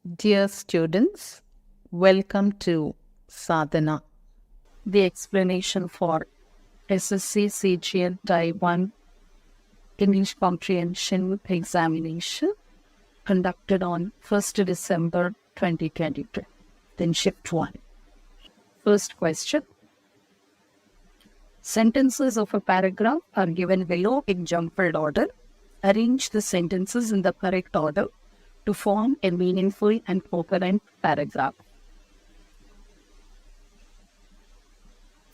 Dear students, welcome to Sadhana. The explanation for SSC CGL TIER-1 English Comprehension Examination conducted on 1st December 2022. Then shift 1. First question. Sentences of a paragraph are given below in jumbled order. Arrange the sentences in the correct order to form a meaningful and coherent paragraph.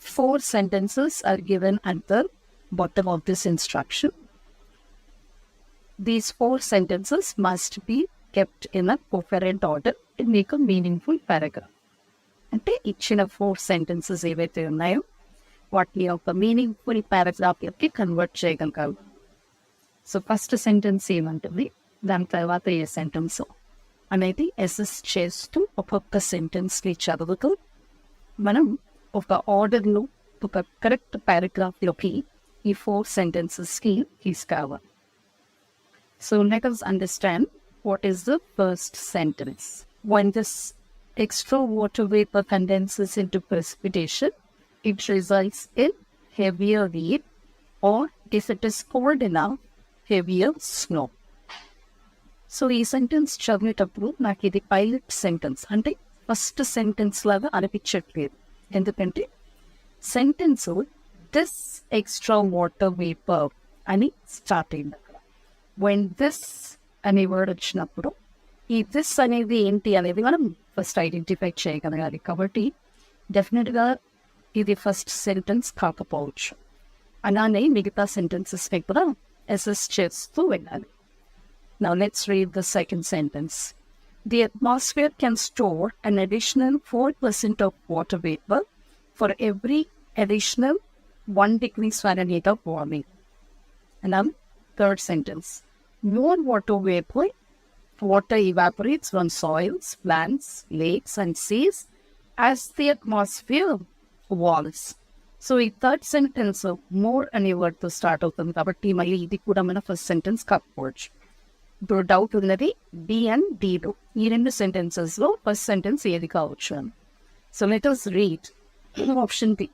4 sentences are given at the bottom of this instruction. These 4 sentences must be kept in a coherent order to make a meaningful paragraph. అంటే ఇచ్చిన 4 sentences ఏవైతే ఉన్నాయో వాటిని ఒక meaningful paragraph కి convert చేయగలగాలి. So first sentence ఏమంటుంది, దాని తర్వాత ఏ సెంటెన్స్ అనేది అసెస్ చేస్తూ ఒక్కొక్క సెంటెన్స్ని చదువుతూ మనం ఒక ఆర్డర్లో ఒక కరెక్ట్ పారాగ్రాఫ్లోకి ఈ 4 sentencesకి తీసుకురావాలి. So let us understand what is the first sentence. When this extra water vapor condenses into precipitation, it results in heavier rain, or if it is cold enough, heavier snow. So ఈ sentence చదివేటప్పుడు నాకు ఇది pilot sentence అంటే first sentence లాగా అనిపించట్లేదు. ఎందుకంటే sentence this extra water vapour అని start అయింది. అక్కడ వెన్ దిస్ అనే వర్డ్ వచ్చినప్పుడు ఈ దిస్ అనేది ఏంటి అనేది మనం ఫస్ట్ ఐడెంటిఫై చేయగలగాలి. కాబట్టి డెఫినెట్గా ఇది ఫస్ట్ సెంటెన్స్ కాకపోవచ్చు. అలానే మిగతా సెంటెన్సెస్ని కూడా అసెస్ చేస్తూ వెళ్ళాలి. Now let's read the second sentence. The atmosphere can store an additional 4% of water vapor for every additional 1 degree Fahrenheit of warming. And now, third sentence. More water evaporates from soils, plants, lakes and seas as the atmosphere warms. So, in third sentence, more అనే word తో start అవుతుంది కాబట్టి మళ్ళీ ఇది కూడా మన first sentence కాకపోవచ్చు. ఇప్పుడు డౌట్ ఉన్నది డి అండ్ డీలో ఈ 2 sentencesలో ఫస్ట్ సెంటెన్స్ ఏది కావచ్చు అని. So let us read option B.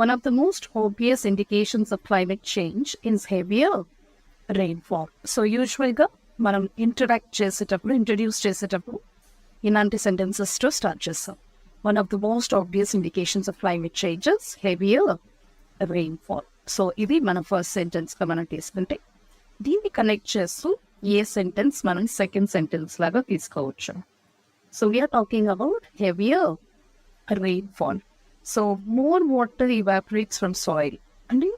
One of the most obvious indications of climate change is heavier rainfall. So యూజువల్గా మనం ఇంట్రడ్యూస్ చేసేటప్పుడు ఇలాంటి సెంటెన్సెస్తో స్టార్ట్ చేస్తాం. One of the most obvious indications of climate change is heavier rainfall. So ఇది మన first సెంటెన్స్గా మనం తీసుకుంటే దీన్ని కనెక్ట్ చేస్తూ ఏ సెంటెన్స్ మనం సెకండ్ సెంటెన్స్ లాగా తీసుకోవచ్చు. So we are talking about heavier rainfall. So more water evaporates from soil అంటే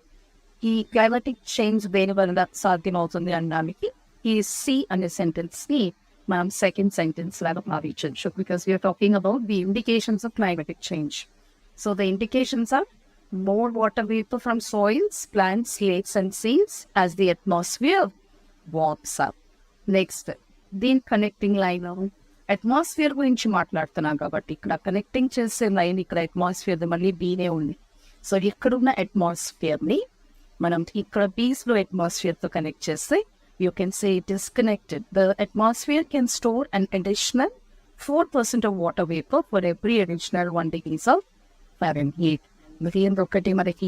ఈ క్లైమాటిక్ చేంజ్ దేని వల్ల సాధ్యం అవుతుంది అనడానికి ఈ సి అనే సెంటెన్స్ని మనం సెకండ్ సెంటెన్స్ లాగా భావించవచ్చు. Because we are talking about the indications of climatic change. So the indications are more water vapor from soils, plants, lakes and seas as the atmosphere warms up. Next, దీని connecting line atmosphere గురించి మాట్లాడుతున్నాం కాబట్టి ఇక్కడ connecting చేసే line ఇక్కడ atmosphere మళ్ళీ బీనే ఉంది. So ఇక్కడున్న అట్మాస్ఫియర్ని మనం ఇక్కడ బీస్లో అట్మాస్ఫియర్తో కనెక్ట్ చేస్తే you can say it is connected. The atmosphere can store an additional 4% of water vapor for every additional 1 degree of Fahrenheit. ఒకటి మనకి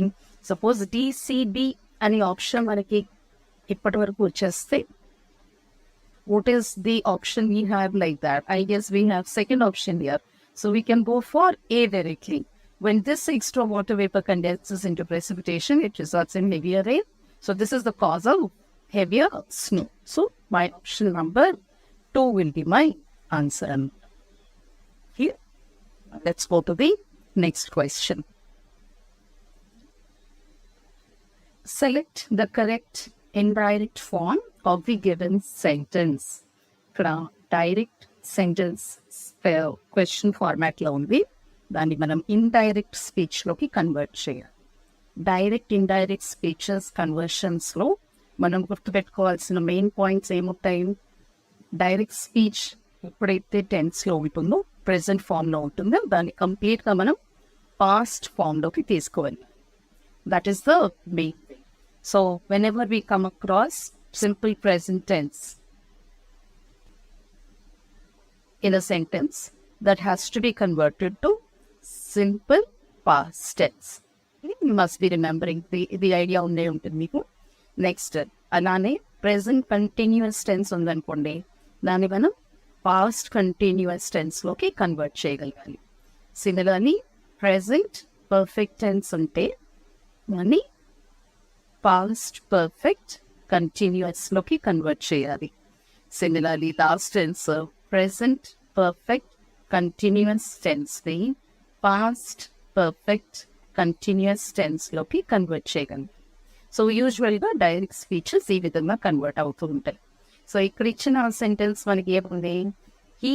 సపోజ్ డిసిబి అనే ఆప్షన్ మనకి ఇప్పటి వరకు వచ్చేస్తే what is the option we have like that? I guess we have second option here. So we can go for A directly. When this extra water vapor condenses into precipitation, it results in heavier rain. So this is the cause of heavier snow. So my option number 2 will be my answer. Here, let's go to the next question. Select the correct indirect form of the given sentence. ఇక్కడ direct sentence question ఫార్మాట్లో ఉంది. దాన్ని మనం indirect స్పీచ్లోకి convert చేయాలి. Direct indirect speeches కన్వర్షన్స్లో మనం గుర్తుపెట్టుకోవాల్సిన main points ఏముంటాయి? Direct speech ఎప్పుడైతే టెన్స్లో ఉంటుందో ప్రెజెంట్ ఫామ్లో ఉంటుందో దాన్ని కంప్లీట్గా మనం పాస్ట్ ఫామ్లోకి తీసుకోవాలి. That is the main thing. So whenever we come across simple present tense, in a sentence that has to be converted to simple past tense. You must be remembering the idea on the next. Alane present continuous tense ఉందనుకోండి, దాన్ని మనం past continuous tense లోకి convert చేయగలగాలి. Similarly, present perfect tense ఉంటే దాన్ని past perfect continuous లోకి convert చేయాలి. Similarly, last tense, present perfect continuous tense ని past perfect continuous tense లోకి convert చేయగలగాలి. సో యూజువల్గా డైరెక్ట్ స్పీచెస్ ఈ విధంగా కన్వర్ట్ అవుతూ ఉంటాయి. సో ఇక్కడ ఇచ్చిన సెంటెన్స్ మనకి ఏముంది, he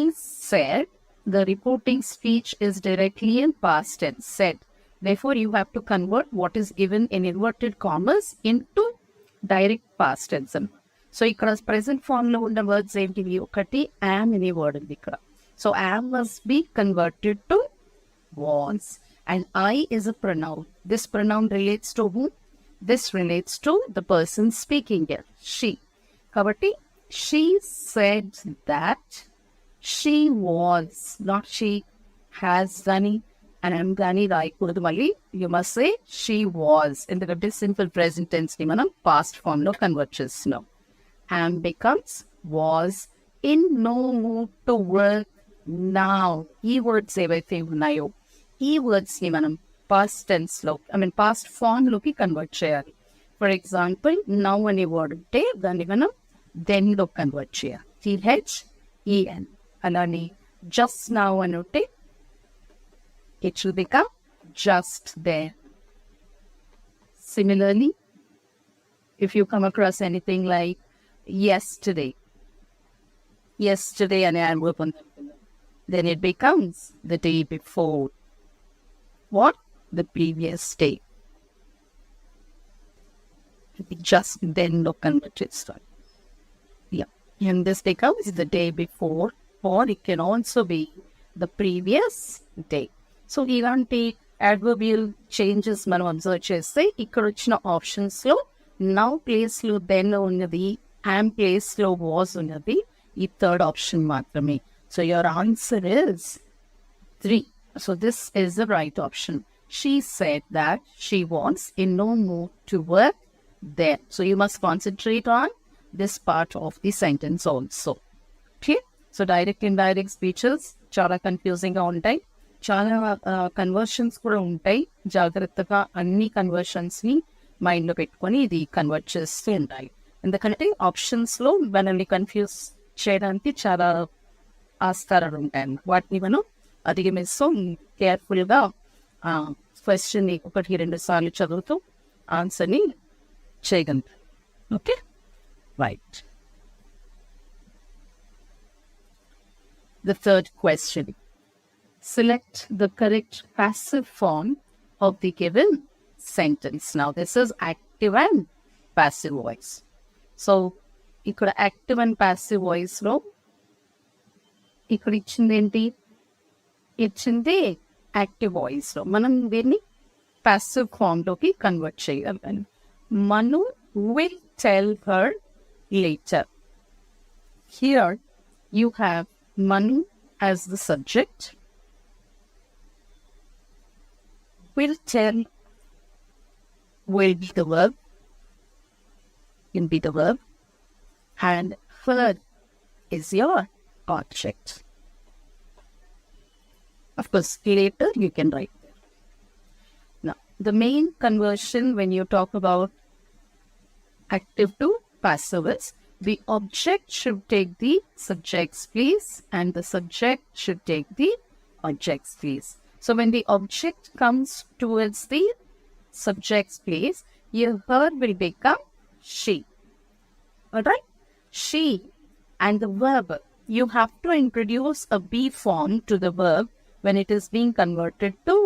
said the reporting speech is directly in past tense said. Therefore, you have to convert what is given in inverted commas into direct past tense. So ఇక్కడ present form లో ఉన్న words ఏంటివి, ఒకటి am అనే word ఉంది ఇక్కడ. So am must be converted to was, and I is a pronoun. This pronoun relates to whom? This relates to the person speaking here, she. Kabatti, she said that she was, not she has gani and am gani raikudadu malli. You must say she was. Endukante simple present tense ni manam past form lo convert chestunam. Am becomes was in no mood to work now. Ee words evaithe unnayo, ee words ni manam past tense లో, past form లోకి convert చేయాలి. For example, now అనే word ఉంటే దాన్ని మనం then లో convert చేయాలి, THEN. అలానే జస్ట్ నౌ అని ఉంటే it should become just there. Similarly, if you come across anything like yesterday అనే adverb ఉందనుకుందాం, then it becomes the day before. What? The previous day. Just then look convert it. Yeah. And this becomes the day before, or it can also be the previous day. So ilanti adverbial changes మనం observe చేస్తే ఇక్కడ వచ్చిన options లో now place లో then ఉన్నది, am place లో was ఉన్నది, ఈ థర్డ్ ఆప్షన్ మాత్రమే. So your answer is 3. So this is the right option. She said that she was in no mood to work there. So you must concentrate on this part of the sentence also. Okay? So direct indirect speeches చాలా confusing గా ఉంటాయి, చాలా conversions కూడా ఉంటాయి. జాగ్రత్తగా అన్ని conversions ని mind లో పెట్టుకొని ఇది కన్వర్ట్ చేస్తూ ఉంటాయి. ఎందుకంటే ఆప్షన్స్ లో మనల్ని కన్ఫ్యూజ్ చేయడానికి చాలా ఆస్కారాలు ఉంటాయి. వాటిని మనం అధిగమిస్తూ కేర్ఫుల్గా క్వశ్చన్ని 1-2 సార్లు చదువుతూ ఆన్సర్ని చేయగలుగుతాం. Okay, right. The third question. Select the correct passive form of the given sentence. Now this is active and passive voice. So ఇక్కడ యాక్టివ్ అండ్ పాసివ్ వాయిస్ లో ఇక్కడ ఇచ్చింది ఏంటి, ఇచ్చింది యాక్టివ్ వాయిస్ లో మనం దీన్ని పాసివ్ ఫామ్ లోకి కన్వర్ట్ చేయగలం. Manu will tell her later. Here you have Manu as the subject, will tell will be the verb, can be the verb, and her is your object. Of course, later you can write there. Now, the main conversion when you talk about active to passive is the object should take the subject's place and the subject should take the object's place. So when the object comes towards the subject's place, your her will become she. Alright? She and the verb. You have to introduce a be form to the verb when it is being converted to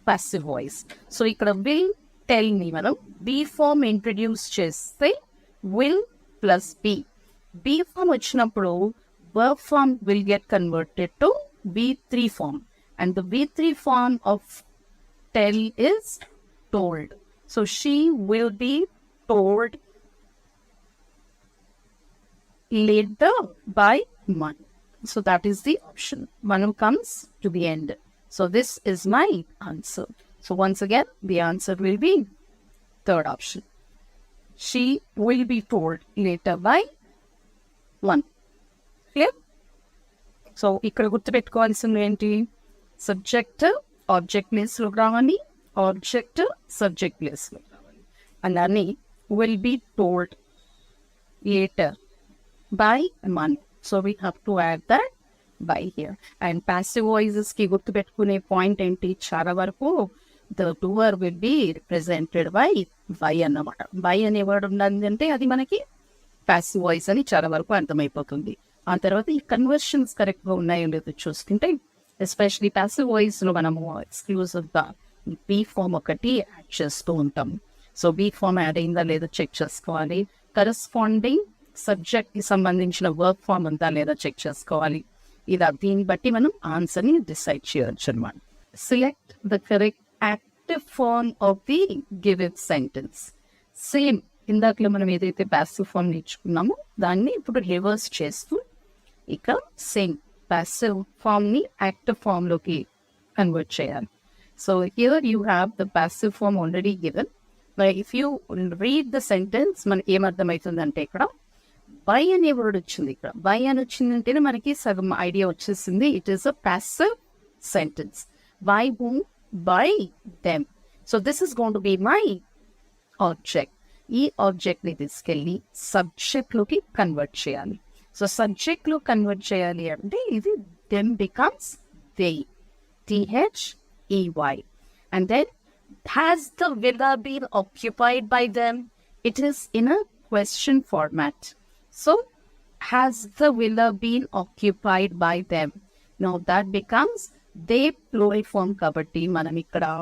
passive voice. So ikkada will tell me manam be form introduce cheste will plus be. Be form vachinappudu verb form will get converted to V3 form, and the V3 form of tell is told. So she will be told later by Manu. So that is the option. One comes to the end. So this is my answer. So once again, the answer will be third option. She will be told later by 1. Clear? So ఇక్కడ గుర్తుపెట్టుకోవాల్సింది ఏంటి? Subject object place లో రావాలి, object subject plus లో రావాలి. అలానే will be told later by 1. So we have to add that by here. And passive voices ki గుర్తుపెట్టుకునే point ఏంటి? చాలా వరకు the doer will be represented by అన్నమాట. by అనే వర్డ్ ఉన్నదంటే అది మనకి passive voice అని చాలా వరకు అర్థమైపోతుంది. ఆ తర్వాత ఈ కన్వర్షన్స్ కరెక్ట్ గా ఉన్నాయో లేదో చూసుకుంటే, ఎస్పెషలీ passive voice లో మనము ఎక్స్క్లూజివ్ గా బీ ఫామ్ ఒకటి యాడ్ చేస్తూ ఉంటాం. సో బీ ఫామ్ యాడ్ అయిందా లేదా చెక్ చేసుకోవాలి. కరెస్పాండింగ్ సబ్జెక్ట్ కి సంబంధించిన వర్క్ ఫామ్ ఉందా లేదా చెక్ చేసుకోవాలి. ఇలా దీన్ని బట్టి మనం ఆన్సర్ ని డిసైడ్ చేయొచ్చు అనమాట. Select the correct active form of the given sentence. Same ఇందాకలో మనం ఏదైతే ప్యాసివ్ ఫామ్ నేర్చుకున్నామో దాన్ని ఇప్పుడు రివర్స్ చేస్తూ ఇక సేమ్ ప్యాసివ్ ఫామ్ ని యాక్టివ్ ఫామ్ లోకి కన్వర్ట్ చేయాలి. So here you have the passive form already given. If you read the sentence మనకి ఏమర్థమవుతుందంటే ఇక్కడ బై అనే వర్డ్ వచ్చింది. ఇక్కడ బై అని వచ్చిందంటేనే మనకి సగం ఐడియా వచ్చేసింది. It is a passive sentence. By whom? By them. So this is going to be my object. ఈ ఆబ్జెక్ట్ ని తీసుకెళ్ళి సబ్జెక్ట్ లోకి కన్వర్ట్ చేయాలి. సో సబ్జెక్ట్ లో కన్వర్ట్ చేయాలి అంటే ఇది them becomes they, THEY. And then has the villa been occupied by them? It is in a question format. So has the villa been occupied by them? Now that becomes they plural form kabatti manam ikkada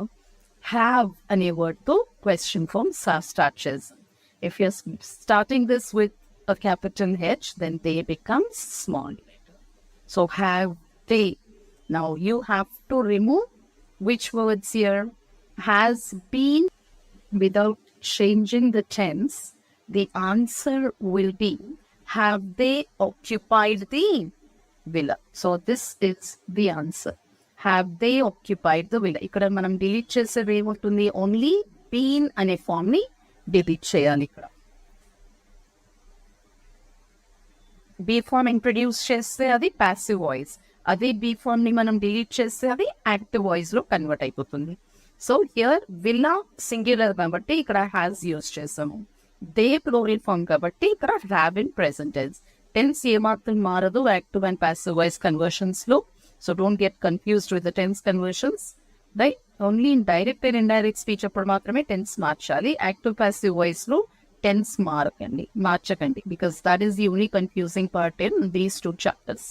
have ane word to question form start chesam. If you're starting this with a capital H, then they becomes small letter. So have they. Now you have to remove which words here? Has been. Without changing the tense, the answer will be have they occupied the villa? So this is the answer. Have they occupied the villa? ఇక్కడ మనం delete చేసేది ఏముంటుంది? Only been అనే form ని delete చేయాలి. ఇక్కడ be form introduce చేస్తే అది ప్యాసివ్ వాయిస్, అదే బీ ఫామ్ ని మనం డిలీట్ చేస్తే అది యాక్టివ్ వాయిస్ లో కన్వర్ట్ అయిపోతుంది. సో హియర్ విల్లా సింగులర్ కాబట్టి ఇక్కడ హ్యాస్ యూజ్ చేసాము. దే ప్లూరల్ ఫామ్ కాబట్టి ఇక్కడ have in present tense. Tense ఏమాత్రం మారదు active and passive voice conversions లో. So don't get confused with the tense conversions, right? Only in direct and indirect speech అప్పుడు మాత్రమే టెన్స్ మార్చాలి. Active passive voice లో tense మార్చకండి, because that is the only confusing part in these two chapters.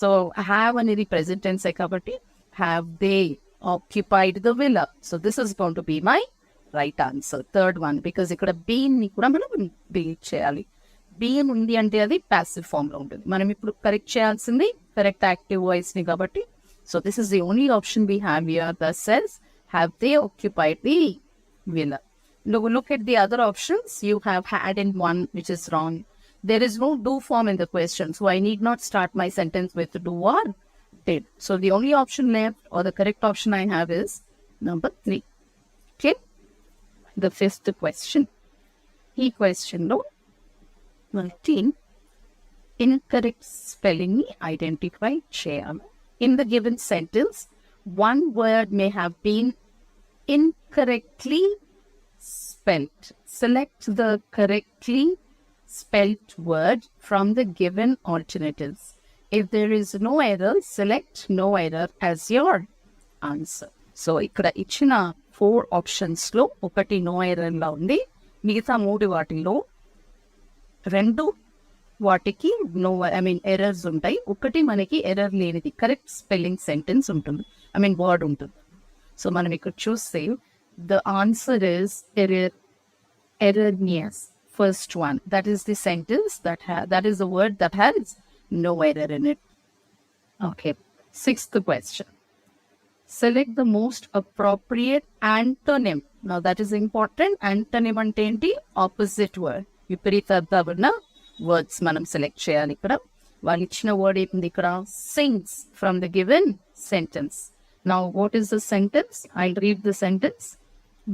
So have అనేది present టెన్సే కాబట్టి have they occupied the villa. So this is going to be my right answer, third one, because ఇక్కడ been ని కూడా మనం delete చేయాలి. Been ఉంది అంటే అది ప్యాసివ్ ఫామ్ లో ఉంటుంది. మనం ఇప్పుడు కరెక్ట్ చేయాల్సింది కరెక్ట్ యాక్టివ్ వాయిస్ ని కాబట్టి. So this is the only option we have here that says have they occupied the villa. Look at the other options. You have had in one, which is wrong. There is no do form in the question, so I need not start my sentence with do or did. So the only option left, or the correct option I have, is number 3. Okay. The fifth question. E question no. 19. Incorrect spelling identify cheyam. In the given sentence, one word may have been incorrectly spelled. Select the correctly spelled word from the given alternatives. If there is no error, select no error as your answer. So ikkada ichina 4 options lo okati no error la undi, migitha 3 vaatilo 2 వాటికి errors ఉంటాయి. ఒకటి మనకి error లేనిది correct spelling sentence ఉంటుంది, word ఉంటుంది. So మనం ఇక్కడ చూస్తే the answer is erroneous. First one, that is the sentence that is the word that has no error in it. Okay. 6th question. Select the most appropriate antonym. Now that is important. Antonym ante enti? Opposite word. విపరీతార్థ ఉన్న words మనం select చేయాలి ఇక్కడ. వాళ్ళు ఇచ్చిన word ఏంటి ఇక్కడ? sings from the given sentence. Now what is the sentence? I'll read the sentence.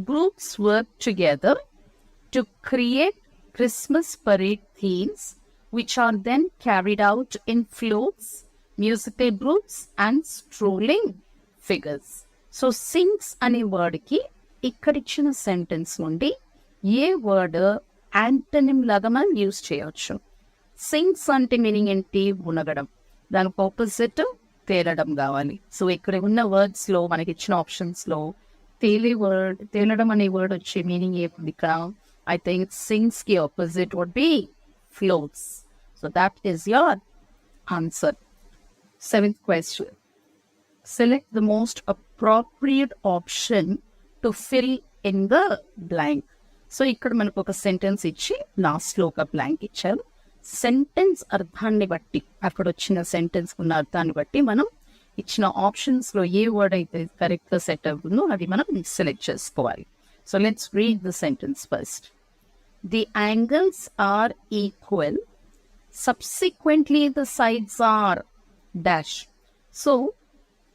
Groups work together to create Christmas parade themes, which are then carried out in floats, musical groups and strolling figures. So sings అనే వర్డ్కి ఇక్కడ ఇచ్చిన sentence నుండి ఏ word antonym లాగా మనం use చేయవచ్చు. Sings అంటే meaning ఏంటి? మునగడం. దానికి ఆపోజిట్ తేలడం కావాలి. సో ఇక్కడ ఉన్న వర్డ్స్లో మనకి ఇచ్చిన ఆప్షన్స్లో తేలడం అనే వర్డ్ వచ్చే మీనింగ్ ఏముంది ఇక్కడ? I think sings ki opposite would be floats. So that is your answer. 7th question. Select the most appropriate option to fill in the blank. So ikkada manaku oka sentence ichi last lo oka blank icharu. Sentence ardhanni batti akkada ochina sentence kunna ardhanni batti manam ichina options lo A word అయితే correct గా set అవుతుందో అది మనం select చేసుకోవాలి. So let's read the sentence first. The angles are equal. Subsequently, the sides are dash. So,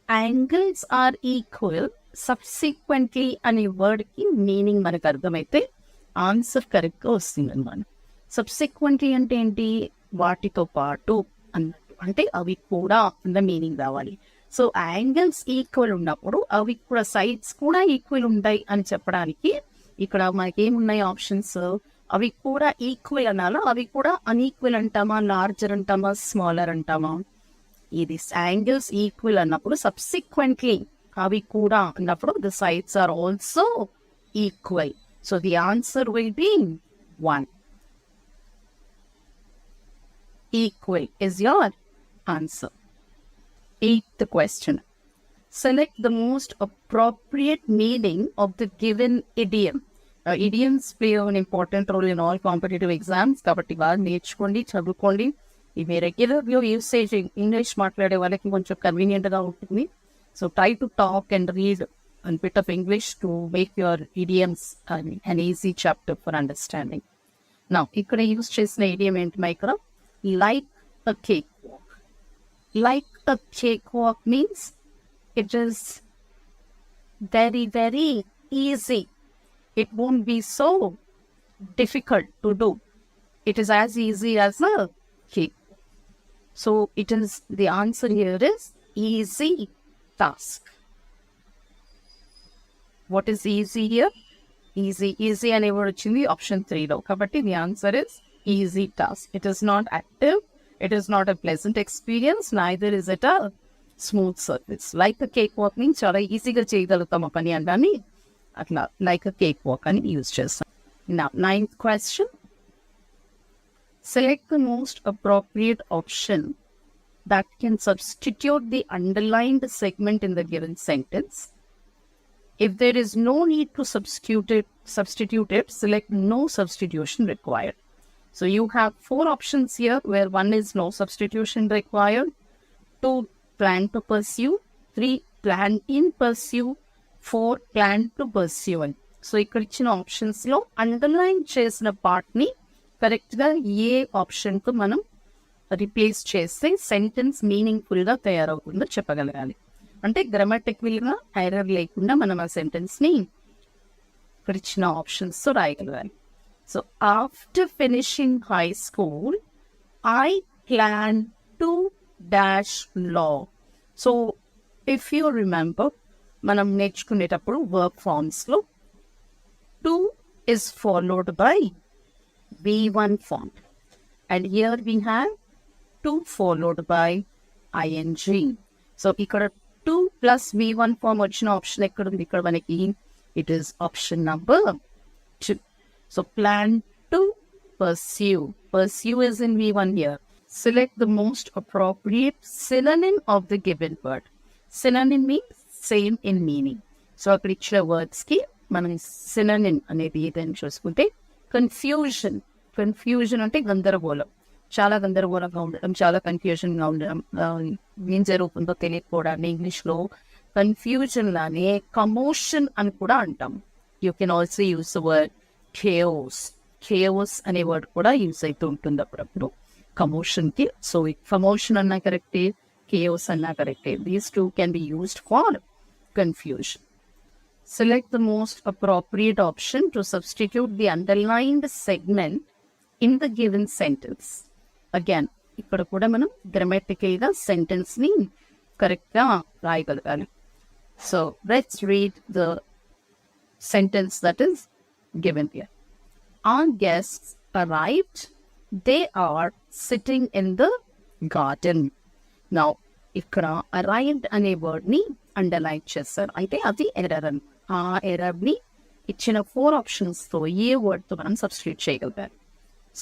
angles are equal. Subsequently, అనే word కి meaning మనకు అర్థమైతే ఆన్సర్ కరెక్ట్ గా వస్తుంది అన్నమాట. సబ్సిక్వెంట్లీ అంటే ఏంటి? వాటితో పాటు అన్నట్టు, అంటే అవి కూడా అన్న మీనింగ్ రావాలి. సో యాంగిల్స్ ఈక్వల్ ఉన్నప్పుడు అవి కూడా సైడ్స్ కూడా ఈక్వల్ ఉంటాయి అని చెప్పడానికి ఇక్కడ మనకి ఏమున్నాయి ఆప్షన్స్? అవి కూడా ఈక్వల్ అనాలా, అవి కూడా అన్ఈక్వల్ అంటామా, లార్జర్ అంటామా, స్మాలర్ అంటామా? ఇది యాంగిల్స్ ఈక్వల్ అన్నప్పుడు సబ్సిక్వెంట్లీ అవి కూడా అన్నప్పుడు the sides are also equal. So the answer will be 1. Equal is your answer. 8th question. Select the most appropriate meaning of the given idiom. Idioms play an important role in all competitive exams. కాబట్టి బాగా నేర్చుకోండి, చదువుకోండి. ఇవి రెగ్యులర్గా usage English మాట్లాడే వాళ్ళకి కొంచెం కన్వీనియంట్గా ఉంటుంది. So try to talk and read and bit of English to make your idioms an easy chapter for understanding. Now ఇక్కడ యూజ్ చేసిన idiom ఏంటి micro? Like a cakewalk. Like a cakewalk means it is very, very easy. It won't be so difficult to do. It is as easy as a cake. So it is, the answer here is easy task. What is easy here? Easy అనే word వచ్చింది option 3లో. కాబట్టి the answer is easy task. It is not active. It is not a pleasant experience. Neither is it a smooth surface. Like a cakewalk means చాలా ఈజీగా చేయగలుగుతాం ఆ పని అని అట్లా like a cakewalk అని యూజ్ చేస్తాం. Now 9th question. Select the most appropriate option that can substitute the underlined segment in the given sentence. If there is no need to substitute it, select no substitution required. So you have 4 options here where 1 is no substitution required, 2 plan to pursue, 3 plan in pursue, 4 plan to pursue. So ఇక్కడ ఇచ్చిన options లో underline చేసిన part ని correct గా ఏ option కు మనం replace చేస్తే sentence meaningful గా తయారవుతుందో చెప్పగలగాలి. అంటే గ్రామటికల్ గా ఎర్రర్ లేకుండా మనం ఆ సెంటెన్స్ ని ఇక్కడ ఇచ్చిన ఆప్షన్స్ తో రాయగలగాలి. So after finishing high school, I plan to dash law. So if you remember, మనం నేర్చుకునేటప్పుడు వర్క్ ఫార్మ్స్ లో to is followed by V1 form. And here we have to followed by ing. So ఇక్కడ 2 plus V1 form వచ్చిన option ఎక్కడ ఉంది? ఇక్కడ మనకి it is option number 2. So plan to pursue. Pursue is in V1 here. Select the most appropriate synonym of the given word. Synonym means same in meaning. So అక్కడ ఇచ్చిన words కి మనం synonym అనేది ఏదైనా చూసుకుంటే కన్ఫ్యూజన్. కన్ఫ్యూజన్ అంటే గందరగోళం, చాలా గందరగోళంగా ఉండడం, చాలా కన్ఫ్యూజన్గా ఉండడం, ఏం జరుగుతుందో తెలియకపోవడాన్ని ఇంగ్లీష్లో కన్ఫ్యూజన్ లానే కమోషన్ అని కూడా అంటాం. You can also use the word chaos. Chaos అనే వర్డ్ కూడా యూస్ అవుతూ ఉంటుంది అప్పుడప్పుడు. commotion ki. So commotion anna correct, chaos anna correct. These two can be used for confusion. Select the most appropriate option to substitute the underlined segment in the given sentence. Again, ఇక్కడ కూడా మనం గ్రామటికల్గా sentence ని correct గా రాయగలగాలి. So let's read the sentence that is given here. Our guests arrived. They are sitting in the garden. Now, ఇక్కడ arrived అనే word ని underline చేస్తారు. అయితే అది ఎర్రర్ అని. ఆ ఎర్రర్ ని ఇచ్చిన 4 ఆప్షన్స్ తో ఏ వర్డ్ తో మనం సబ్స్టిట్యూట్ చేయగలిగారు.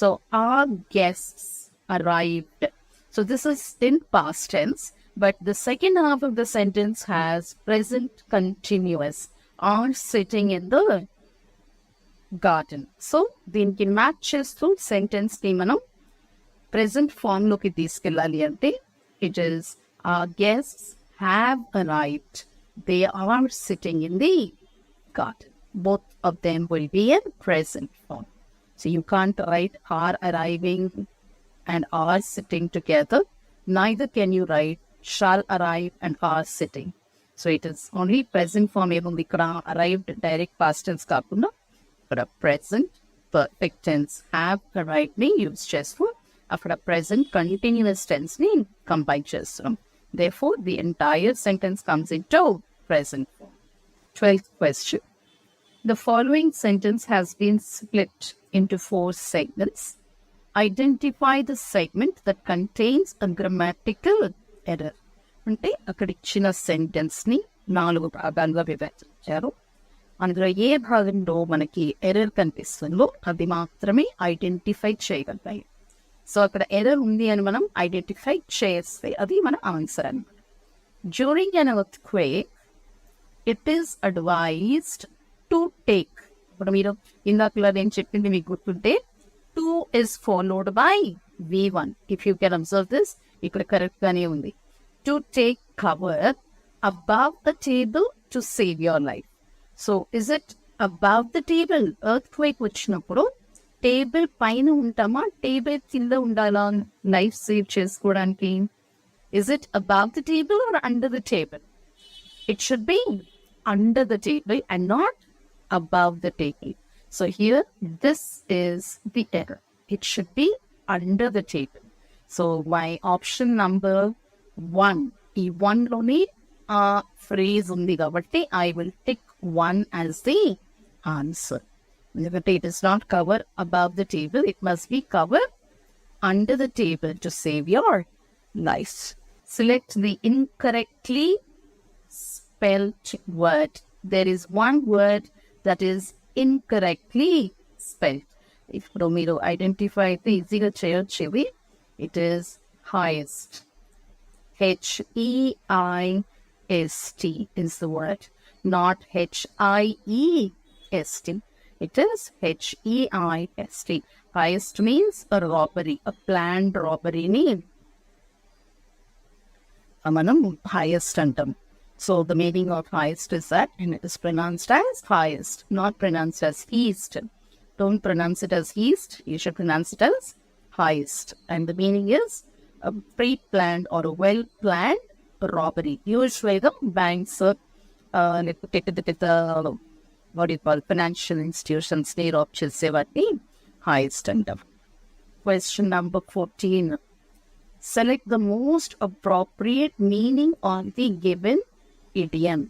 So our guests arrived. So this is in past tense, but the second half of the sentence has present continuous. Are sitting in the garden. So దీనికి match చేస్తూ sentence ని మనం present form లోకి తీసుకెళ్ళాలి అంటే it is our guests have arrived. They are sitting in the garden. Both of them will be in present form. So you can't write are arriving and are sitting together. Neither can you write shall arrive and are sitting. So it is only present form. Even arrived direct past tense kaakunda, but a present perfect tense have arrived ni use chestful. After a present continuous tense ni combine chestam. Therefore, the entire sentence comes into present form. 12th question. The following sentence has been split into 4 segments. Identify the segment that contains a grammatical error. అంటే అక్కడ ఇచ్చిన sentence ని 4 భాగాలుగా విభజించారు. అందులో ఏ భాగంలో మనకి error కనిపిస్తుందో అది మాత్రమే ఐడెంటిఫై చేయగలుగుతాయి. సో అక్కడ ఎర్రర్ ఉంది అని మనం ఐడెంటిఫై చేస్తే అది మన ఆన్సర్ అన్నమాట. During an earthquake it is advised to take. ఇప్పుడు మీరు ఇందాకలా నేను చెప్పింది మీకు గుర్తుంటే 2 is followed by V1. If you can observe this, ఇక్కడ కరెక్ట్ గానే ఉంది. To take cover above the table to save your life. So is it above the table? Earthquake వచ్చినప్పుడు టేబుల్ పైన ఉంటామా, టేబుల్ కింద ఉండాలా లైఫ్ సేవ్ చేసుకోవడానికి? Is it above the table or under the table? It should be under the table and not above the table. So here, this is the error. It should be under the table. So my option number 1, ఈ 1 లోని ఆ phrase ఉంది కాబట్టి I will tick 1 as the answer. But it is not covered above the table. It must be covered under the table to save your life. Select the incorrectly spelled word. There is one word that is incorrectly spelled. If you identify the easier chevi, it is highest. H-E-I-S-T is the word, not H-I-E-S-T. It is H-E-I-S-T. Highest means a robbery, a planned robbery name. Amanam highest antam. So the meaning of highest is that, and it is pronounced as highest, not pronounced as east. Don't pronounce it as east. You should pronounce it as highest. And the meaning is a pre-planned or a well-planned robbery. Usually the banks, what do you call, financial institutions, need options, say what name, highest antam. Question number 14. Select the most appropriate meaning on the given idiom.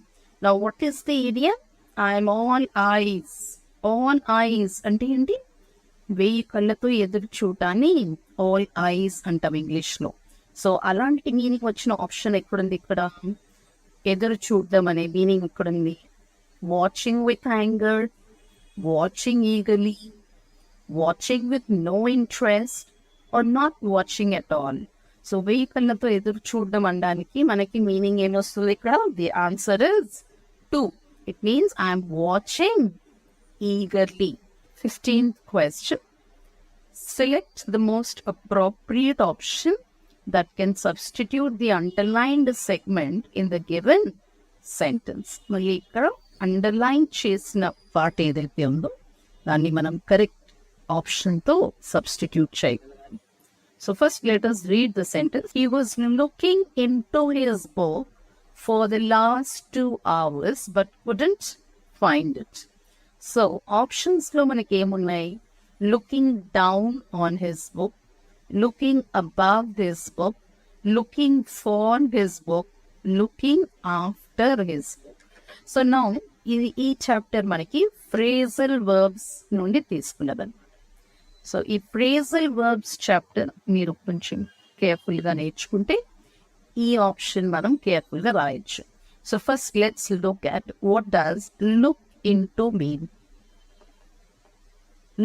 Now, what is the idiom? I'm all eyes. All eyes అంటే ఏంటి? వెయ్యి కళ్ళతో ఎదురు చూడటాన్ని all eyes అంటాం English లో. సో అలాంటి మీనింగ్ వచ్చిన ఆప్షన్ ఎక్కడుంది? ఇక్కడ ఎదురు చూడడం అనే మీనింగ్ ఎక్కడుంది? Watching with anger, watching eagerly, watching with no interest or not watching at all. So వెయ్యి కళ్ళతో ఎదురు చూడడం అనడానికి మనకి మీనింగ్ ఏమొస్తుంది ఇక్కడ? The answer is 2. It means I'm watching eagerly. 15th question. Select the most appropriate option that can substitute the underlined segment in the given sentence. మళ్ళీ ఇక్కడ అండర్లైన్ చేసిన పార్ట్ ఏదైతే ఉందో దాన్ని మనం కరెక్ట్ ఆప్షన్తో సబ్స్టిట్యూట్ చేయగలం. So first let us read the sentence. He was looking into his book for the last 2 hours but couldn't find it. So options lo manaki emunnai, looking down on his book, looking above his book, looking for his book, looking after his book. So now ఈ chapter మనకి phrasal verbs నుండి తీసుకున్నది. So ఈ phrasal verbs chapter మీరు కొంచెం కేర్ఫుల్గా నేర్చుకుంటే ఈ ఆప్షన్ మనం కేర్ఫుల్గా రాయొచ్చు. So first let's look at what does look into mean.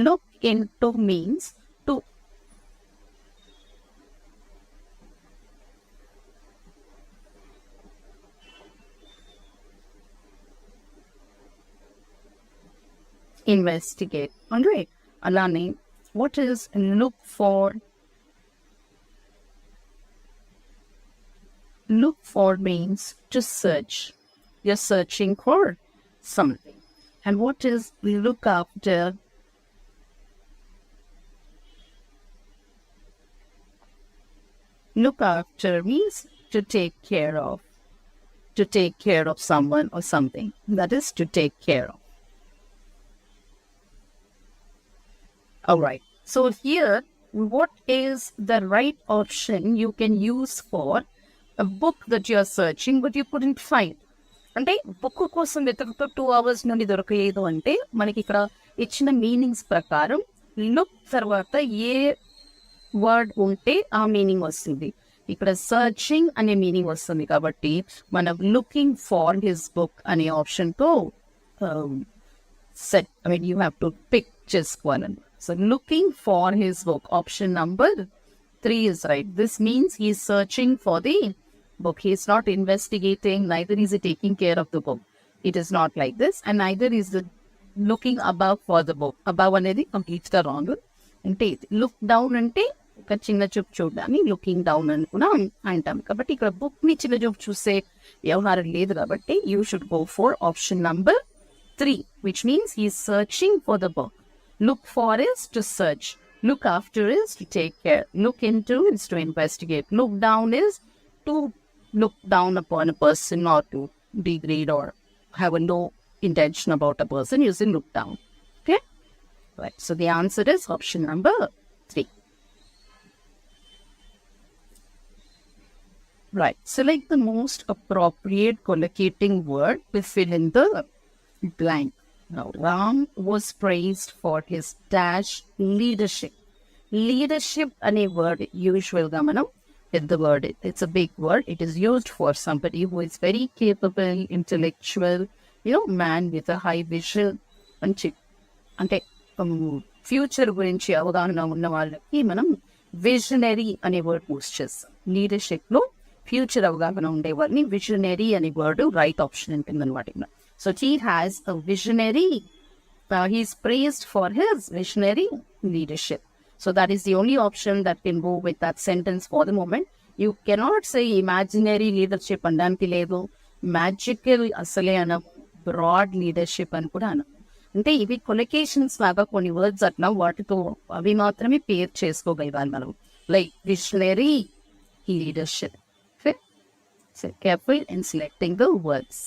Look into means to investigate. Alright, alani, what is look for? Look for means to search. You're searching for something. And what is look after? Look after means to take care of. To take care of someone or something. That is to take care of. Alright, so here what is the right option you can use for a book that you are searching but you couldn't find? అంటే book కోసం వెతుకుతూ 2 hours నుండి దొరకలేదు అంటే మనకి ఇక్కడ ఇచ్చిన meanings ప్రకారం లుక్ తర్వాత ఏ వర్డ్ ఉంటే ఆ మీనింగ్ వస్తుంది. ఇక్కడ సర్చింగ్ అనే మీనింగ్ వస్తుంది కాబట్టి మనం లుకింగ్ ఫార్ హిస్ బుక్ అనే ఆప్షన్తో set you have to pick చేసుకోవాలని. So looking for his book, option number 3 is right. This means he is searching for the book. He is not investigating, neither is he taking care of the book. It is not like this, and neither is the looking above for the book. Above anedi complete the wrong. Ante look down ante oka chinna chup chudani looking down anukuna antam. Kabatti ikkada book ni chinna chup chuse vyavaharam ledhu kabatti you should go for option number 3, which means he is searching for the book. Look for is to search. Look after is to take care. Look into is to investigate. Look down is to look down upon a person or to degrade or have a no intention about a person using look down. Okay? Right. So the answer is option number 3. Right. Select the most appropriate collocating word to fill in the blank. Now, Ram was praised for his dash leadership. Leadership ane word usual gamanam with the word. It's a big word. It is used for somebody who is very capable, intellectual, man with a high vision. Ante future gurinchi avagana unna vallaki manam visionary ane word use chestam. Leadership lo future avagana unde varni visionary ane word right option untundannamata. So he has a visionary, he is praised for his visionary leadership. So that is the only option that can go with that sentence for the moment. You cannot say imaginary leadership andanti ledu, magical asale ana, broad leadership అని కూడా అన. అంటే ఇవి కొలొకేషన్స్ లాగా కొన్ని words అట్లా వాటితో అవి మాత్రమే పేర్ చేసుకోగలగాలి మనం. Like visionary leadership. So careful in selecting the words.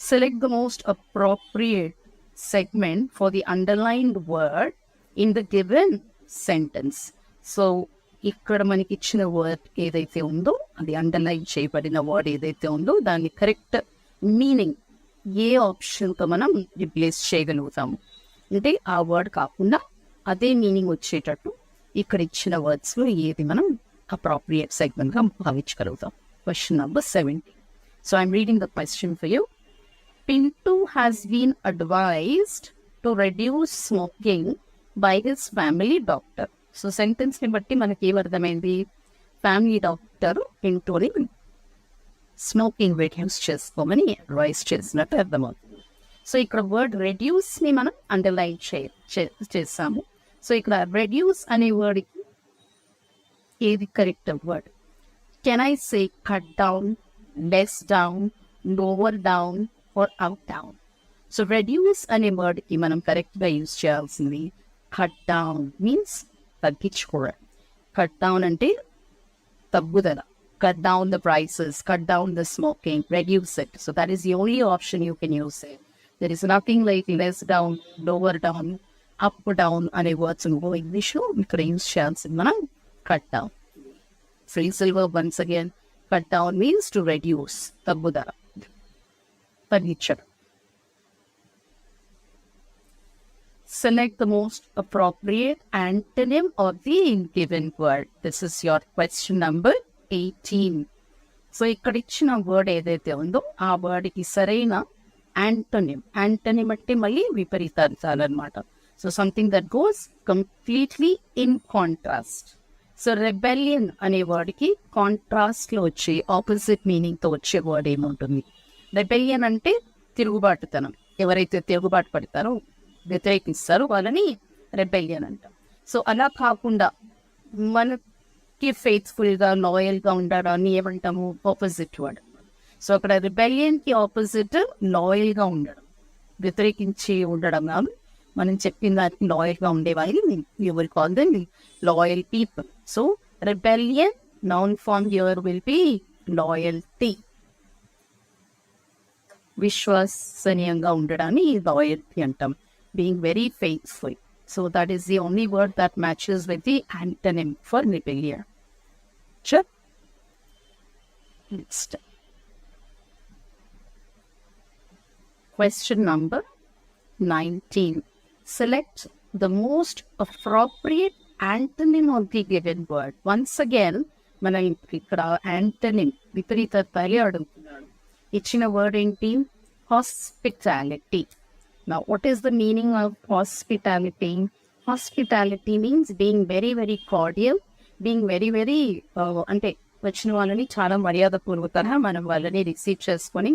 Select the most appropriate segment for the underlined word in the given sentence. So, ఇక్కడ మనకి ఇచ్చిన వర్డ్ ఏదైతే ఉందో అది అండర్లైన్ చేయబడిన వర్డ్ ఏదైతే ఉందో దాని కరెక్ట్ మీనింగ్ ఏ ఆప్షన్తో మనం రిప్లేస్ చేయగలుగుతాము. అంటే ఆ వర్డ్ కాకుండా అదే మీనింగ్ వచ్చేటట్టు ఇక్కడ ఇచ్చిన వర్డ్స్లో ఏది మనం అప్రోప్రియేట్ సెగ్మెంట్గా భావించగలుగుతాం. Question number 17. So, I'm reading the question for you. Pintu has been advised to reduce smoking by his family doctor. So sentence ni batti manaki em ardhamaindi, family doctor Pintu'ni smoking reduce chesukomani advice chesinattu ardhamautundi. So ikkada word reduce ni manam underline chesamu. So ikkada reduce ane word ki edi correct word? Can I say cut down, less down, lower down or out down? So reduce అనే word కి మనం correct గా use చేయాల్సింది cut down means తగ్గించుకోవడం. Cut down అంటే తగ్గుదల. Cut down the prices, cut down the smoking, reduce it. So that is the only option you can use it. There is nothing like less down, lower down, up down అనే words నువ్వు ఇంగ్లీష్లో ఇక్కడ use చేయాల్సింది మనం cut down. Phrasal verb once again, cut down means to reduce, తగ్గుదల, తగ్గించడం. Select the most appropriate antonym of the given word. This is your question number 18. So ఇక్కడ ఇచ్చిన వర్డ్ ఏదైతే ఉందో ఆ వర్డ్కి సరైన యాంటోనిమ్. యాంటోనిమ్ అంటే మళ్ళీ విపరీతార్థాలు అనమాట. So something that goes completely in contrast. So rebellion అనే వర్డ్కి కాంట్రాస్ట్లో వచ్చే ఆపోజిట్ మీనింగ్తో వచ్చే వర్డ్ ఏముంటుంది? రెబెలియన్ అంటే తిరుగుబాటుతనం. ఎవరైతే తిరుగుబాటు పడతారో, వ్యతిరేకిస్తారో వాళ్ళని రెబెలియన్ అంటాం. సో అలా కాకుండా మనకి ఫెయిత్ఫుల్గా, లాయల్గా ఉండడాన్ని ఏమంటాము? Opposite word. సో అక్కడ రిబెలియన్కి ఆపోజిట్ లాయల్గా ఉండడం, వ్యతిరేకించి ఉండడం కాదు. మనం చెప్పిన దానికి లాయల్గా ఉండేవాళ్ళని you will call them loyal people. So rebellion noun form here will be loyalty. విశ్వసనీయంగా ఉండడాన్ని లాయల్టీ అంటాం. Being very faithful. So that is the only word that matches with the antonym for rebellion. Sure. Next. Question number 19. Select the most appropriate antonym of the given word. Once again, మనం ఇక్కడ antonym విపరీతార్థాలు అడుగుతున్నాడు. ఇచ్చిన word ఏంటి? Hospitality. Now, what is the meaning of hospitality? Hospitality means being very, very cordial, being very, very, అంటే వచ్చిన వాళ్ళని చాలా మర్యాదపూర్వకంగా మనం వాళ్ళని రిసీవ్ చేసుకొని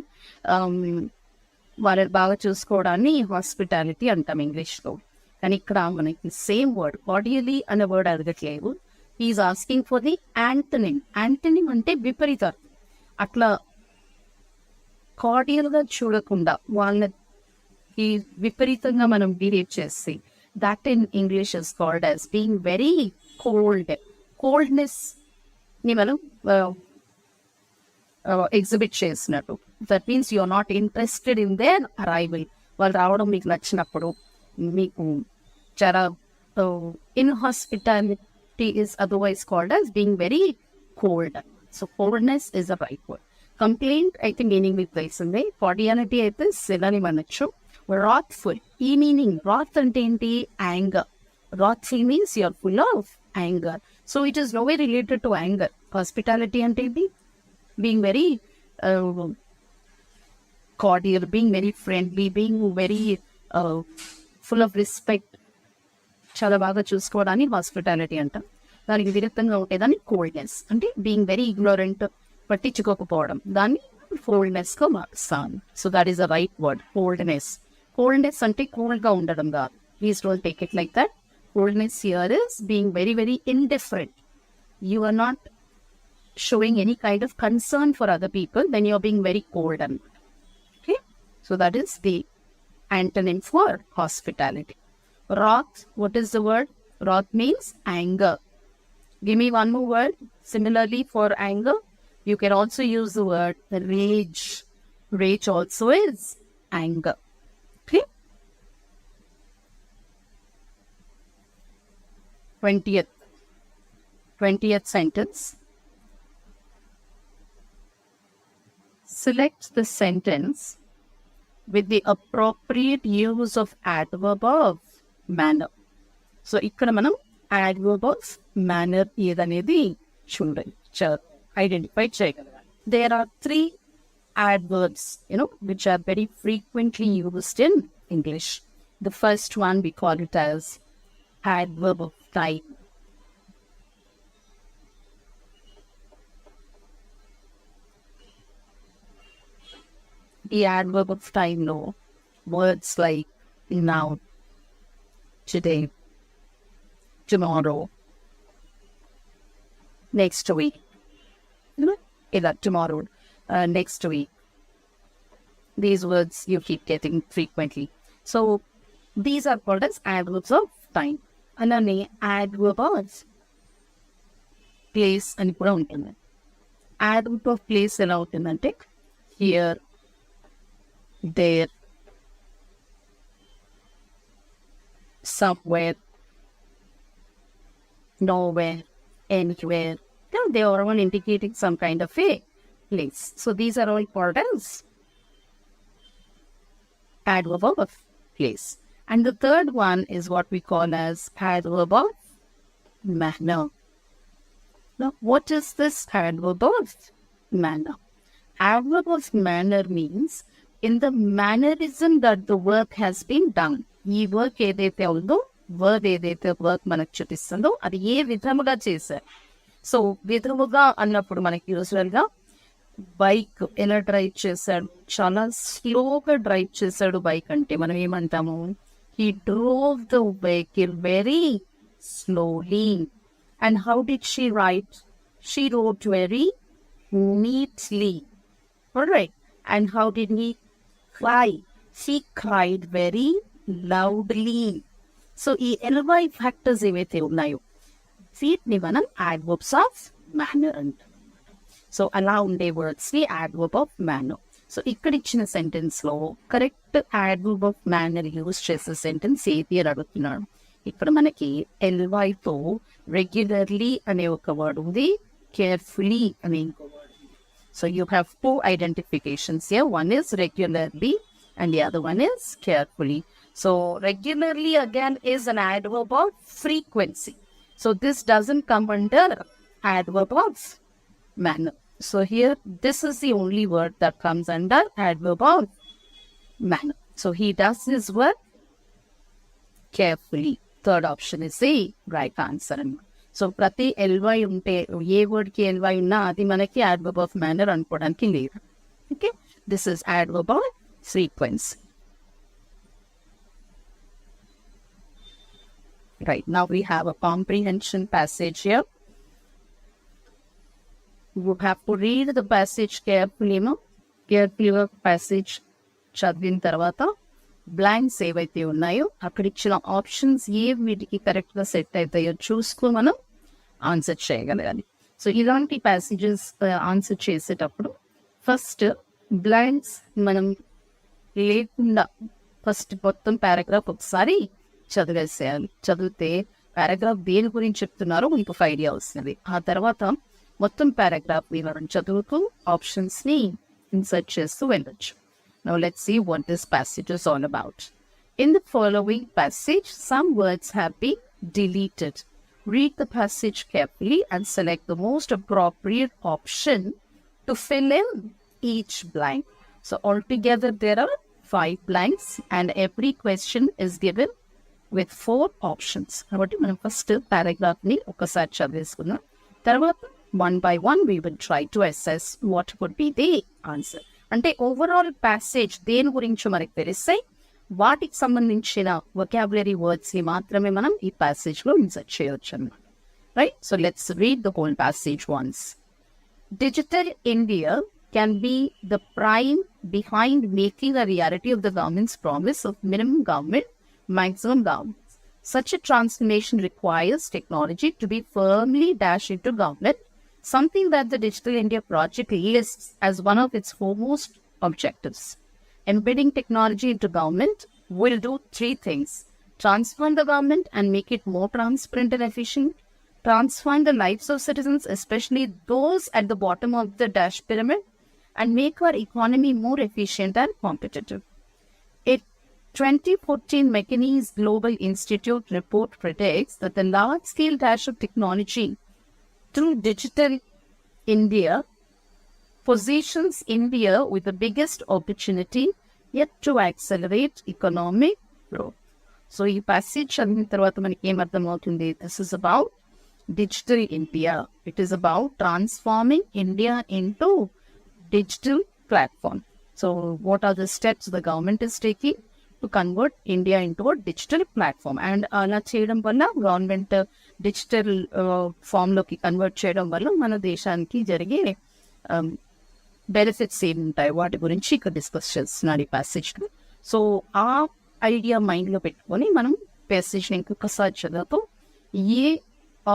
వాళ్ళని బాగా చూసుకోవడాన్ని హాస్పిటాలిటీ అంటాం ఇంగ్లీష్లో. కానీ ఇక్కడ మనకి సేమ్ వర్డ్ కార్డియలీ అనే వర్డ్ అడగట్లేదు. Is asking for the antonym. Antonym అంటే విపరీతార్థం. అట్లా కార్డియల్గా చూడకుండా వాళ్ళని ఈ విపరీతంగా మనం బిహేవ్ చేసి, that in English is called as being very cold. Coldness ని మనం ఎగ్జిబిట్ చేసినట్టు. That means you are not interested in their arrival. వాళ్ళు రావడం మీకు నచ్చినప్పుడు మీకు చాలా inhospitality is otherwise called as being very cold. So coldness is a right word. Complaint అయితే మీనింగ్ మీకు తెలిసిందే. కార్డియాలిటీ అయితే సినోనిమ్ అనొచ్చు. wrathful, ఈ మీనింగ్ wrath అంటే ఏంటి? Anger. wrathful means you are full of anger. So it is no way related to anger. Hospitality అంటే ఏంటి? being very cordial, being very friendly, being very full of respect, చాలా బాగా చూసుకోవడాన్ని hospitality అంటాం. దానికి విరుద్ధంగా ఉండేదాన్ని కోల్డ్నెస్ అంటే బీయింగ్ వెరీ ఇగ్నోరెంట్, పట్టించుకోకపోవడం, దాన్ని కోల్డ్నెస్గా మారుస్తాను. So that is a right word, coldness. Coldness అంటే కూల్గా ఉండడం కాదు. Please don't take it like that. Coldness here is being very very indifferent. You are not showing any kind of concern for other people, then you're being very cold. And okay, so that is the antonym for hospitality. Wrath, what is the word? Wrath means anger. Give me one more word similarly for anger. You can also use the word rage. Rage also is anger. Okay. 20th sentence. Select the sentence with the appropriate use of adverb of manner. So, ikkada manam adverb of manner edanedi chudandi, identify cheyagalagali. There are 3 adverbs, which are very frequently used in English. The first one we call it as adverb of time. The adverb of time, words like now, today, tomorrow, next week, tomorrow, next week. These words you keep getting frequently. So these are called as adverbs of time. అలానే adverb of place అని కూడా ఉంటుంది. adverb of place ఎలా అవుతుందంటే here, there, somewhere, nowhere, anywhere. Now they are all indicating some kind of a place. So these are all called as adverb of place. And the third one is what we call as adverb of manner. Now, what is this adverb of manner? Adverb of manner means in the mannerism that the work has been done. ఈ work ఏదైతే ఉందో word ఏదైతే work మనకు చూపిస్తుందో అది ఏ విధముగా చేశారు. So విధముగా అన్నప్పుడు మనకి యూజువల్గా బైక్ ఎలా డ్రైవ్ చేశాడు, చాలా స్లోగా డ్రైవ్ చేశాడు బైక్ అంటే మనం ఏమంటాము, he drove the vehicle very slowly. And how did she write? She wrote very neatly. Alright. And how did he cry? He cried very loudly. So ఈ LY ఫ్యాక్టర్స్ ఏవైతే ఉన్నాయో వీటిని మనం adverbs of manner అంటాం. So అలా ఉండే వర్డ్స్ని adverb of manner. So ఇక్కడ ఇచ్చిన సెంటెన్స్లో correct adverb of manner use చేసే సెంటెన్స్ ఏది అని అడుగుతున్నాడు. ఇక్కడ మనకి LYతో రెగ్యులర్లీ అనే ఒక వర్డ్ ఉంది, కేర్ఫుల్లీ అనే ఇంకో వర్డ్ ఉంది. So you have two identifications here. One is regularly and the other one is carefully. So regularly again is an adverb of frequency. So this doesn't come under adverb of manner. So here this is the only word that comes under adverb of manner. So he does his work carefully. Third option is the right answer. So ప్రతి LY ఉంటే ఏ వర్డ్కి LY ఉన్నా అది మనకి adverb of manner అనుకోవడానికి లేదు. Okay, this is adverb of frequency. Right, now we have a comprehension passage here. You have to read the passage carefully. Carefully passage చదివిన తర్వాత blanks ఏవైతే ఉన్నాయో అక్కడ ఇచ్చిన ఆప్షన్స్ ఏ వీటికి కరెక్ట్గా సెట్ అవుతాయో చూసుకుని మనం ఆన్సర్ చేయగలగాలి. సో ఇలాంటి ప్యాసేజెస్ ఆన్సర్ చేసేటప్పుడు ఫస్ట్ బ్లాంక్స్ మనం లేకుండా ఫస్ట్ మొత్తం పారాగ్రాఫ్ ఒకసారి చదివేసేయాలి. చదివితే పారాగ్రాఫ్ దేని గురించి చెప్తున్నారో మీకు ఒక ఐడియా వస్తుంది. ఆ తర్వాత మొత్తం పారాగ్రాఫ్ మనం చదువుతూ ఆప్షన్స్ని ఇన్సర్ట్ చేస్తూ వెళ్ళొచ్చు. Now let's see what this passage is all about. In the following passage, some words have been deleted. Read the passage carefully and select the most appropriate option to fill in each blank. So altogether there are 5 blanks and every question is given with 4 options. కాబట్టి మనం first పారాగ్రాఫ్ని ఒకసారి చదివేసుకున్నాం. తర్వాత one by one we will try to assess what could be the answer. అంటే overall passage దేని గురించి మనకు తెలిస్తే వాటికి సంబంధించిన వొకాబులరీ వర్డ్స్ని మాత్రమే మనం ఈ ప్యాసేజ్లో ఇన్సర్ట్ చేయవచ్చు అన్నమాట. Right, so let's read the whole passage once. Digital India can be the prime behind making a reality of the government's promise of minimum government, maximum government. Such a transformation requires technology to be firmly dashed into government, something that the Digital India project lists as one of its foremost objectives. Embedding technology into government will do 3 things. Transform the government and make it more transparent and efficient. Transform the lives of citizens, especially those at the bottom of the dash pyramid, and make our economy more efficient and competitive. A 2014 McKinsey Global Institute report predicts that the large-scale dash of technology through Digital India positions India with the biggest opportunity yet to accelerate economic growth. So, ఈ passage చదివిన తర్వాత మనకి ఏమర్థమవుతుంది? This is about Digital India. It is about transforming India into digital platform. So, what are the steps the government is taking to convert India into a digital platform? And అలా చేయడం వల్ల government digital ఫామ్లోకి convert చేయడం వల్ల మన దేశానికి జరిగే benefits ఏమి ఉంటాయి వాటి గురించి ఇక్కడ డిస్కస్ చేస్తున్నాడు ఈ ప్యాసేజ్లో. సో ఆ ఐడియా మైండ్లో పెట్టుకొని మనం ప్యాసేజ్ ఇంకొకసారి చదువుతూ ఏ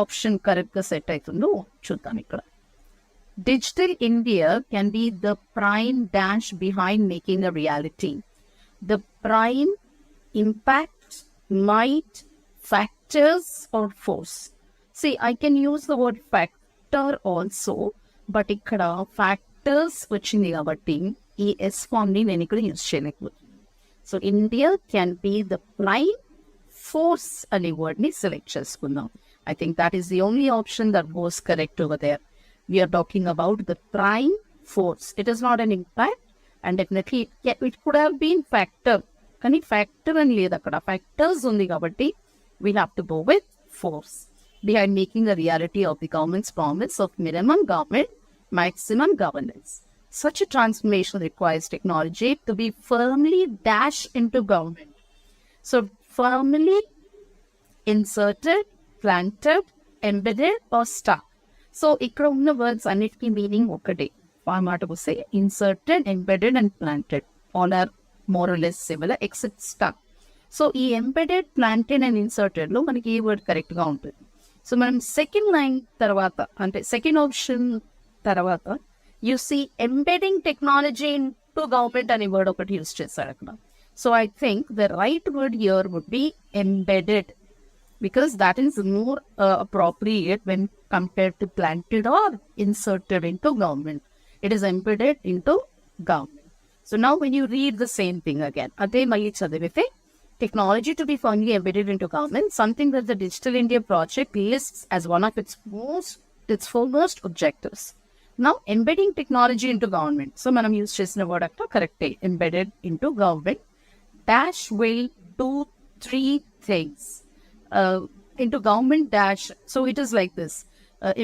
ఆప్షన్ కరెక్ట్గా సెట్ అవుతుందో చూద్దాం ఇక్కడ. Digital India can be the prime dash behind making a reality. The prime impact, might, factors or force. See, I can use the word factor also, but ikkada factors vachindi kabatti ee S form ni nenu ikkada use cheyaleకపోతున్నాను. So India can be the prime force అనే word ni select చేసుకుందాం. I think that is the only option that goes correct over there. We are talking about the prime force. It is not an impact, and definitely it could have been factor. Kani factor and leda kada factors undi kabatti we'll have to go with force behind making a reality of the government's promise of minimum government, maximum governance. Such a transformation requires technology to be firmly dashed into government. So firmly inserted, planted, embedded or stuck. సో ఇక్కడ ఉన్న words అన్నిటికీ meaning ఒకటే. ఆ మాటకు వస్తే inserted, embedded and planted all are more or less similar except stuck. So ఈ embedded, planted and ఇన్సర్టెడ్లో మనకి ఏ వర్డ్ కరెక్ట్గా ఉంటుంది. సో మనం సెకండ్ లైన్ తర్వాత అంటే సెకండ్ ఆప్షన్ తర్వాత you see embedding technology in to government అనే వర్డ్ ఒకటి యూస్ చేశారు అక్కడ. So I think the right word here would be embedded, because that is more appropriate when compared to planted or inserted into government. It is embedded into government. So now when you read the same thing again, ade mali chadivite technology to be firmly embedded into government, something that the Digital India project lists as one of its foremost objectives. Now embedding technology into government. So manam use chesina word akka correct, embedded into government dash will do three things. Into government dash, so it is like this,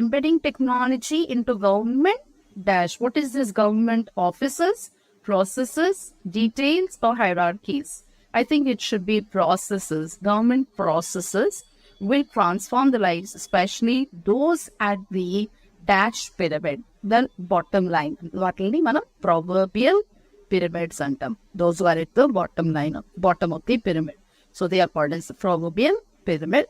embedding technology into government dash, what is this government offices, processes, details or hierarchies. I think it should be processes. Government processes will transform the lives, especially those at the dash pyramid, the bottom line. Vatini mana proverbial pyramids antam, those who are at the bottom of the pyramid, so they are called as proverbial pyramid,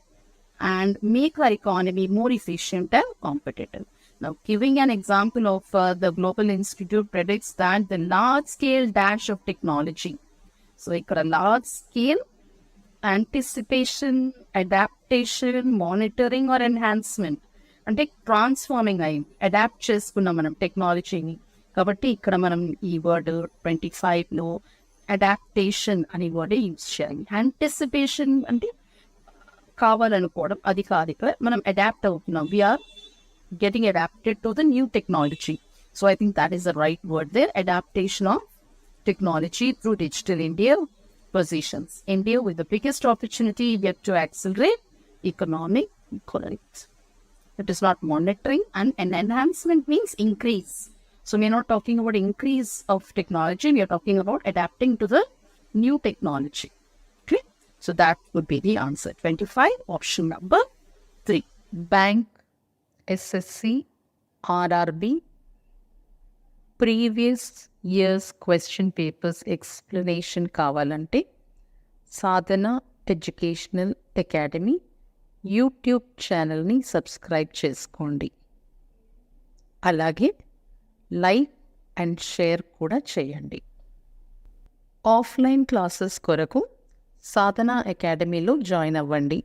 and make our economy more efficient and competitive. Now, giving an example of the Global Institute predicts that the large-scale dash of technology. So, ikkada large-scale anticipation, adaptation, monitoring or enhancement. అంటే transforming అయ్యి adapt చేసుకున్నాం మనం టెక్నాలజీని. కాబట్టి ఇక్కడ మనం ఈ word 25లో adaptation అనే వర్డే యూజ్ చేయాలి. యాంటిసిపేషన్ అంటే కావాలనుకోవడం, అది కాదు. ఇక్కడ మనం అడాప్ట్ అవుతున్నాం, we are getting adapted to the new technology. So I think that is the right word there, adaptation of technology through Digital India positions India with the biggest opportunity yet to accelerate economic growth. It is not monitoring, and an enhancement means increase. So we are not talking about increase of technology, we are talking about adapting to the new technology. Okay, so that would be the answer. 25, option number 3. Bank, SSC, RRB, previous years question papers explanation కావాలంటే సాధన educational academy YouTube ఛానల్ని subscribe చేసుకోండి. అలాగే like and share కూడా చేయండి. Offline classes కొరకు సాధన అకాడమీలో join అవ్వండి.